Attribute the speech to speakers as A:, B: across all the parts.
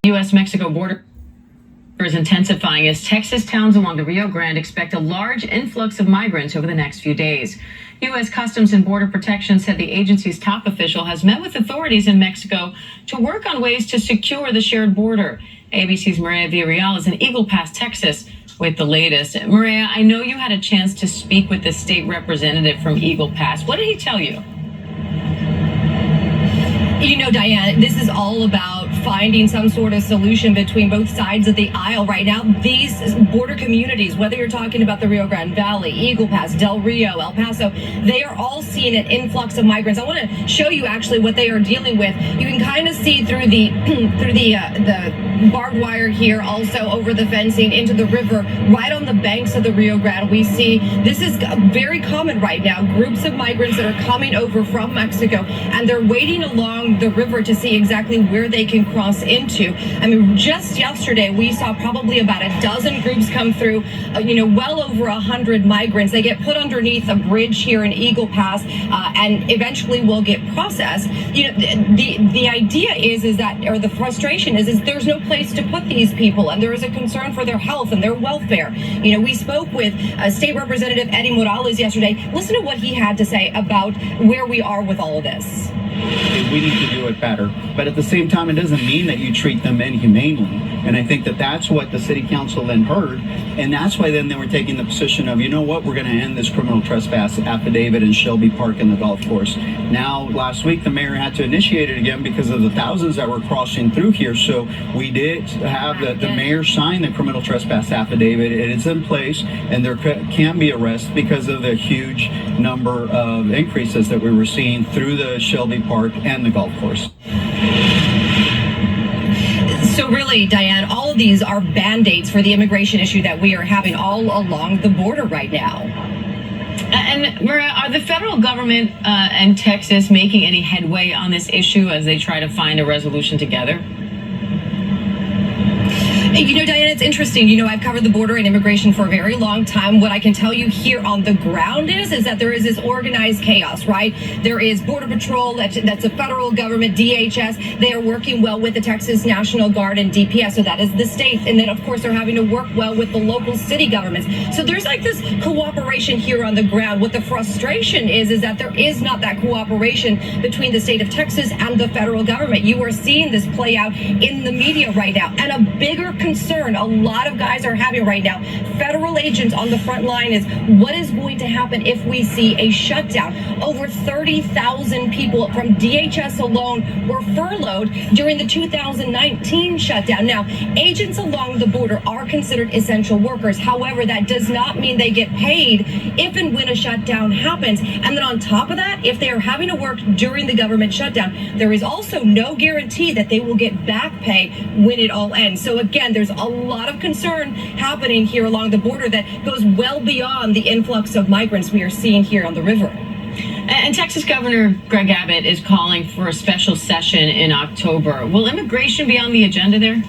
A: U.S.-Mexico border is intensifying as Texas towns along the Rio Grande expect a large influx of migrants over the next few days. U.S. Customs and Border Protection said the agency's top official has met with authorities in Mexico to work on ways to secure the shared border. ABC's Maria Villarreal is in Eagle Pass, Texas, with the latest. Maria, I know you had a chance to speak with the state representative from Eagle Pass. What did he tell you?
B: You know, Diane, this is all about finding some sort of solution between both sides of the aisle right now. These border communities, whether you're talking about the Rio Grande Valley, Eagle Pass, Del Rio, El Paso, they are all seeing an influx of migrants. I want to show you actually what they are dealing with. You can kind of see through the barbed wire here, also over the fencing into the river, right on the banks of the Rio Grande. We see this is very common right now. Groups of migrants that are coming over from Mexico, and they're waiting along the river to see exactly where they can cross into. I mean, just yesterday we saw probably about a dozen groups come through, well over 100 migrants. They get put underneath a bridge here in Eagle Pass and eventually will get processed. The idea is that, or the frustration is there's no place to put these people, and there is a concern for their health and their welfare. We spoke with State Representative Eddie Morales yesterday. Listen to what he had to say about where we are with all of this.
C: We need to do it better, but at the same time, it doesn't mean that you treat them inhumanely. And I think that that's what the city council then heard, and that's why then they were taking the position of, we're going to end this criminal trespass affidavit in Shelby Park and the golf course. Now, last week, the mayor had to initiate it again because of the thousands that were crossing through here. So we did have the mayor sign the criminal trespass affidavit. It is in place, and there can be arrests because of the huge number of increases that we were seeing through the Shelby Park and the golf course.
B: So really, Diane, all of these are band-aids for the immigration issue that we are having all along the border right now.
A: And Maria, are the federal government and Texas making any headway on this issue as they try to find a resolution together?
B: Diane, it's interesting. I've covered the border and immigration for a very long time. What I can tell you here on the ground is that there is this organized chaos, right? There is Border Patrol, that's the federal government, DHS. They are working well with the Texas National Guard and DPS, so that is the state. And then, of course, they're having to work well with the local city governments. So there's like this cooperation here on the ground. What the frustration is that there is not that cooperation between the state of Texas and the federal government. You are seeing this play out in the media right now. And a bigger concern a lot of guys are having right now, federal agents on the front line, is what is going to happen if we see a shutdown. Over 30,000 people from DHS alone were furloughed during the 2019 shutdown. Now, agents along the border are considered essential workers. However, that does not mean they get paid if and when a shutdown happens. And then on top of that, if they are having to work during the government shutdown, there is also no guarantee that they will get back pay when it all ends. So again, there's a lot of concern happening here along the border that goes well beyond the influx of migrants we are seeing here on the river.
A: And Texas Governor Greg Abbott is calling for a special session in October. Will immigration be on the agenda there?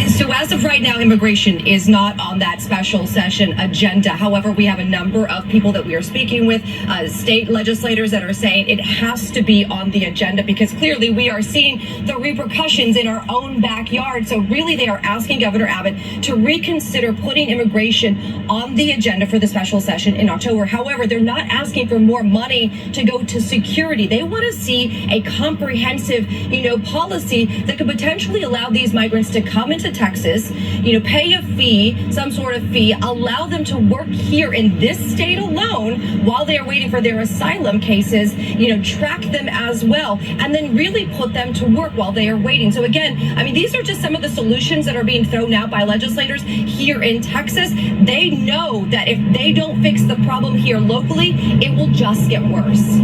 B: So as of right now, immigration is not on that special session agenda. However, we have a number of people that we are speaking with, state legislators that are saying it has to be on the agenda because clearly we are seeing the repercussions in our own backyard. So really they are asking Governor Abbott to reconsider putting immigration on the agenda for the special session in October. However, they're not asking for more money to go to security. They want to see a comprehensive, policy that could potentially allow these migrants to come into Texas, pay a fee, some sort of fee, allow them to work here in this state alone while they are waiting for their asylum cases, track them as well, and then really put them to work while they are waiting. So again, these are just some of the solutions that are being thrown out by legislators here in Texas. They know that if they don't fix the problem here locally, it will just get worse.